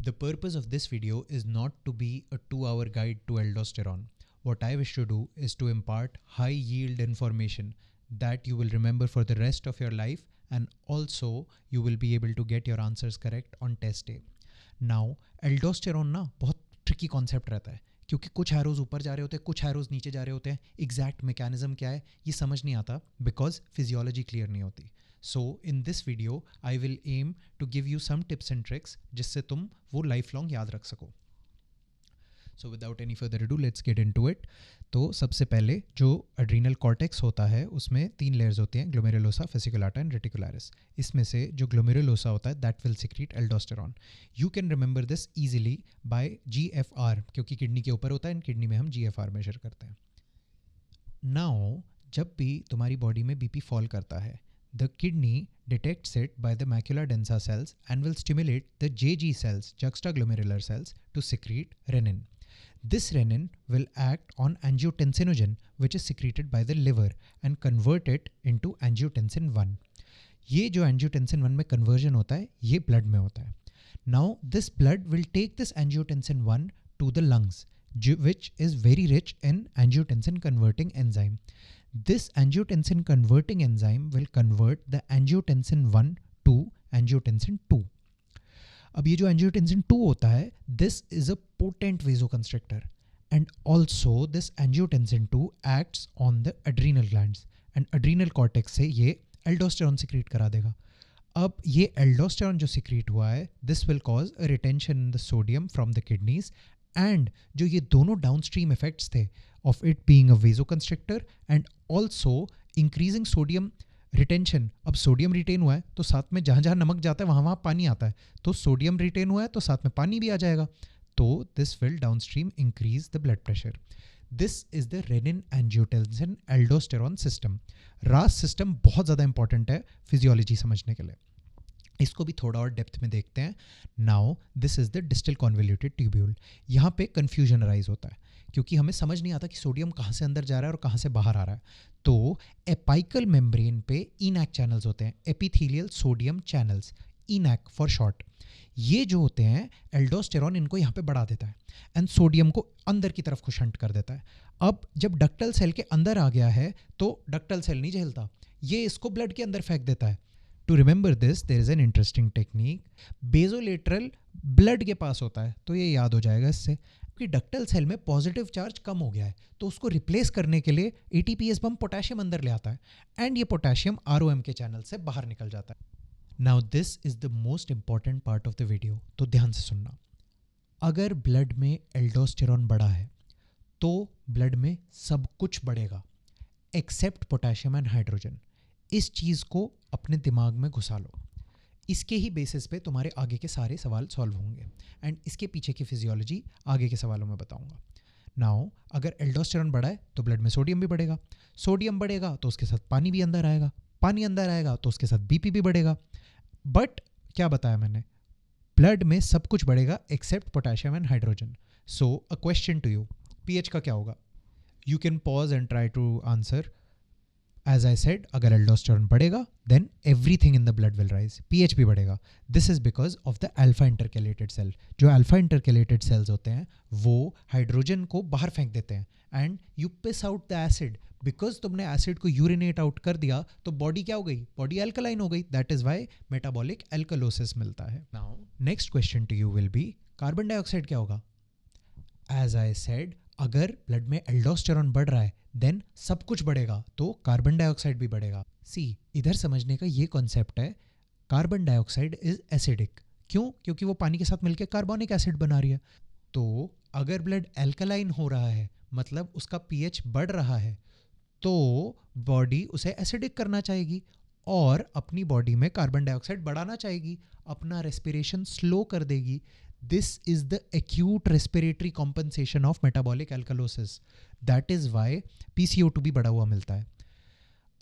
The purpose of this video is not to be a 2-hour guide to aldosterone. What I wish to do is to impart high yield information that you will remember for the rest of your life, and also you will be able to get your answers correct on test day. Now, aldosterone ना बहुत tricky concept रहता है क्योंकि कुछ arrows ऊपर जा रहे होते हैं, कुछ एरोज नीचे जा रहे होते हैं. एग्जैक्ट मैकेनिज्म क्या है ये समझ नहीं आता बिकॉज फिजियोलॉजी क्लियर नहीं होती. So in this video I will aim to give you some tips and tricks जिससे तुम वो लाइफ लॉन्ग याद रख सको. So without any further ado let's get into it. तो सबसे पहले जो एड्रीनल कॉर्टेक्स होता है उसमें 3 लेयर्स होती हैं, ग्लोमेरुलोसा, फेसिकुलाटा एंड रेटिकुलरिस. इसमें से जो ग्लोमेरुलोसा होता है that will secrete aldosterone. You can remember this easily by GFR क्योंकि किडनी के ऊपर होता है एंड किडनी में हम GFR मेजर करते हैं. नाउ जब भी तुम्हारी बॉडी में BP फॉल करता है, the kidney detects it by the macula densa cells and will stimulate the JG cells, juxtaglomerular cells, to secrete renin. This renin will act on angiotensinogen, which is secreted by the liver, and convert it into angiotensin 1. ये जो angiotensin 1 में conversion होता है ये blood में होता है. Now this blood will take this angiotensin 1 to the lungs, which is very rich in angiotensin converting enzyme. This angiotensin converting enzyme will convert the angiotensin 1 to angiotensin 2. अब ये जो angiotensin 2 होता है, this is a potent vasoconstrictor, and also this angiotensin 2 acts on the adrenal glands and adrenal cortex से ये aldosterone secrete करा देगा. अब ये aldosterone जो secrete हुआ है, this will cause a retention in the sodium from the kidneys, and जो ये दोनों downstream effects थे of it being a vasoconstrictor and also increasing sodium retention. अब सोडियम रिटेन हुआ है तो साथ में जहाँ जहाँ नमक जाता है वहाँ वहाँ पानी आता है, तो सोडियम रिटेन हुआ है तो साथ में पानी भी आ जाएगा, तो this will downstream increase the blood pressure. This is the renin angiotensin aldosterone system. रास सिस्टम बहुत ज़्यादा इंपॉर्टेंट है फिजियोलॉजी समझने के लिए. इसको भी थोड़ा और डेप्थ में देखते हैं. Now this is the distal convoluted tubule. यहाँ पे कन्फ्यूजन अराइज होता है क्योंकि हमें समझ नहीं आता कि सोडियम कहाँ से अंदर जा रहा है और कहाँ से बाहर आ रहा है. तो एपाइकल मेम्ब्रेन पे इनैक चैनल्स होते हैं, epithelial sodium channels, ENIAC for short. ये जो होते हैं एल्डोस्टेरॉन इनको यहाँ पे बढ़ा देता है एंड सोडियम को अंदर की तरफ शंट कर देता है. अब जब डक्टल सेल के अंदर आ गया है तो डक्टल सेल नहीं झेलता, ये इसको ब्लड के अंदर फेंक देता है. To remember this there is an interesting technique. बेजोलेटरल ब्लड के पास होता है तो ये याद हो जाएगा इससे कि डक्टल सेल में पॉजिटिव चार्ज कम हो गया है, तो उसको रिप्लेस करने के लिए ATPase बम पोटेशियम अंदर ले आता है एंड ये पोटेशियम ROM के चैनल से बाहर निकल जाता है. Now this is the most important part of the video, तो ध्यान से सुनना. अगर ब्लड में एल्डोस्टेरॉन बढ़ा है तो ब्लड में सब कुछ बढ़ेगा एक्सेप्ट पोटेशियम एंड हाइड्रोजन. इस चीज़ को अपने दिमाग में घुसा लो. इसके ही बेसिस पे तुम्हारे आगे के सारे सवाल सॉल्व होंगे एंड इसके पीछे की फिजियोलॉजी आगे के सवालों में बताऊंगा. नाउ अगर एल्डोस्टेरॉन बढ़ा है तो ब्लड में सोडियम भी बढ़ेगा, सोडियम बढ़ेगा तो उसके साथ पानी भी अंदर आएगा, पानी अंदर आएगा तो उसके साथ BP भी बढ़ेगा. बट क्या बताया मैंने, ब्लड में सब कुछ बढ़ेगा except potassium and hydrogen. So a question to you, pH का क्या होगा? You can pause and try to answer. As I said, अगर एल्डोस्टेरॉन बढ़ेगा then everything in the blood will rise, pH भी बढ़ेगा. This is because of the alpha intercalated cell. जो alpha intercalated cells होते हैं वो हाइड्रोजन को बाहर फेंक देते हैं and you piss out the acid. Because तुमने एसिड को यूरिनेट आउट कर दिया तो बॉडी क्या हो गई, बॉडी अल्कलाइन हो गई. That is why metabolic alkalosis मिलता है. Now next question to you will be, carbon dioxide क्या होगा? एज आई सेड, अगर ब्लड में एल्डोस्टेरॉन बढ़ रहा है देन सब कुछ बढ़ेगा तो कार्बन डाइऑक्साइड भी बढ़ेगा. सी इधर समझने का ये कॉन्सेप्ट है, कार्बन डाइऑक्साइड इज एसिडिक. क्यों? क्योंकि वो पानी के साथ मिलकर कार्बोनिक एसिड बना रही है. तो अगर ब्लड एल्कलाइन हो रहा है मतलब उसका pH बढ़ रहा है तो बॉडी उसे एसिडिक करना चाहेगी और अपनी बॉडी में कार्बन डाइऑक्साइड बढ़ाना चाहेगी, अपना रेस्पिरेशन स्लो कर देगी. This is the acute respiratory compensation of metabolic alkalosis. That is why PCO2 भी बढ़ा हुआ मिलता है.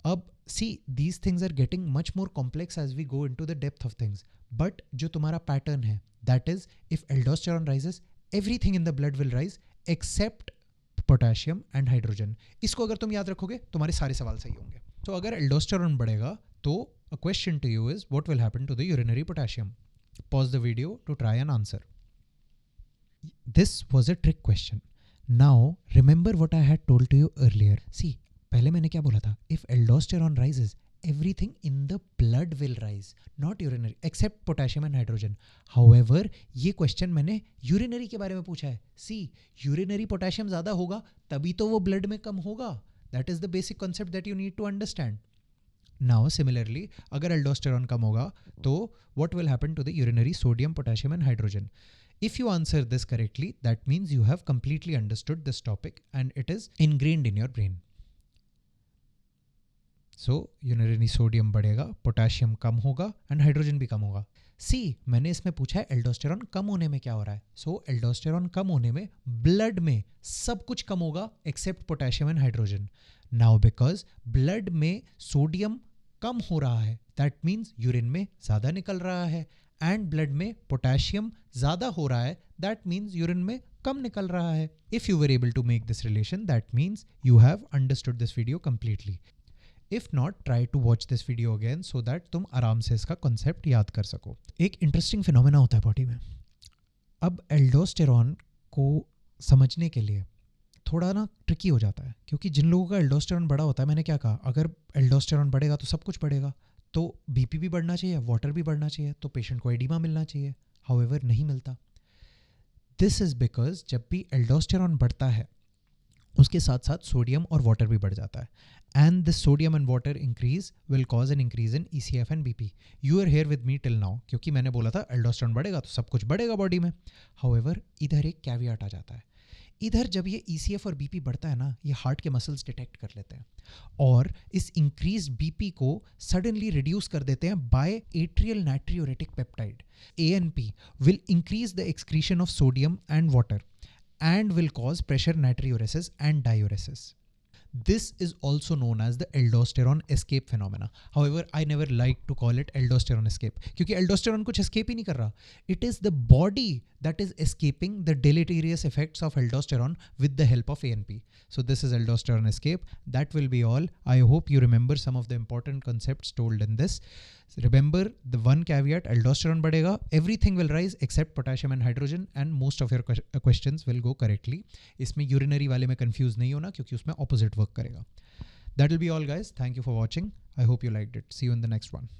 अब see, these things are getting much more complex as we go into the depth of things. But जो तुम्हारा pattern है, that is, if aldosterone rises, everything in the blood will rise except potassium and hydrogen. इसको अगर तुम याद रखोगे तुम्हारे सारे सवाल सही होंगे. तो अगर aldosterone बढ़ेगा तो a question to you is, what will happen to the urinary potassium? Pause the video to try and answer. This was a trick question. Now remember what I had told to you earlier. See, पहले मैंने क्या बोला था? If aldosterone rises, everything in the blood will rise, not urinary, except potassium and hydrogen. However, ये question मैंने urinary के बारे में पूछा है. See, यूरिनरी पोटेशियम ज़्यादा होगा तभी तो वो ब्लड में कम होगा. That is the basic concept that you need to understand. Now similarly, अगर aldosterone कम होगा तो what will happen to the urinary sodium, potassium and hydrogen? If you answer this correctly, that means you have completely understood this topic and it is ingrained in your brain. So urinary sodium बढ़ेगा, potassium कम होगा and hydrogen भी कम होगा. See, मैंने इसमें पूछा है aldosterone कम होने में क्या हो रहा है. So aldosterone कम होने में blood में सब कुछ कम होगा except potassium and hydrogen. Now because blood में sodium कम हो रहा है, that means urine में ज़्यादा निकल रहा है, and blood में potassium ज़्यादा हो रहा है, that means urine में कम निकल रहा है. If you were able to make this relation, that means you have understood this video completely. If not, try to watch this video again so that तुम आराम से इसका concept याद कर सको. एक interesting phenomena होता है बॉडी में. अब एल्डोस्टेरॉन को समझने के लिए थोड़ा ना ट्रिकी हो जाता है, क्योंकि जिन लोगों का एल्डोस्टेरॉन बड़ा होता है, मैंने क्या कहा, अगर एल्डोस्टेरॉन बढ़ेगा तो सब कुछ बढ़ेगा, तो बीपी भी बढ़ना चाहिए, वाटर भी बढ़ना चाहिए, तो पेशेंट को एडिमा मिलना चाहिए. हाउएवर नहीं मिलता. दिस इज़ बिकॉज जब भी एल्डोस्टेरॉन बढ़ता है उसके साथ साथ सोडियम और वाटर भी बढ़ जाता है, and this sodium and water increase will cause an increase in ECF and BP. You are here with me till now, क्योंकि मैंने बोला था एल्डोस्टेरॉन बढ़ेगा तो सब कुछ बढ़ेगा बॉडी में. हाउएवर इधर एक कैवियाट आ जाता है. इधर जब ये ECF और BP बढ़ता है ना, ये हार्ट के मसल्स डिटेक्ट कर लेते हैं और इस इंक्रीज BP को सडनली रिड्यूस कर देते हैं by atrial natriuretic peptide. ANP will increase the excretion of sodium and water and will cause pressure natriuresis and diuresis. This is also known as the aldosterone escape phenomena. However, I never like to call it aldosterone escape, क्योंकि aldosterone कुछ escape ही नहीं कर रहा. It is the body that is escaping the deleterious effects of aldosterone with the help of ANP. So this is aldosterone escape. That will be all. I hope you remember some of the important concepts told in this. Remember the one caveat, aldosterone बढ़ेगा, everything will rise except potassium and hydrogen, and most of your questions will go correctly. इसमें urinary वाले में confuse नहीं होना, क्योंकि उसमें opposite work करेगा. That will be all guys. Thank you for watching. I hope you liked it. See you in the next one.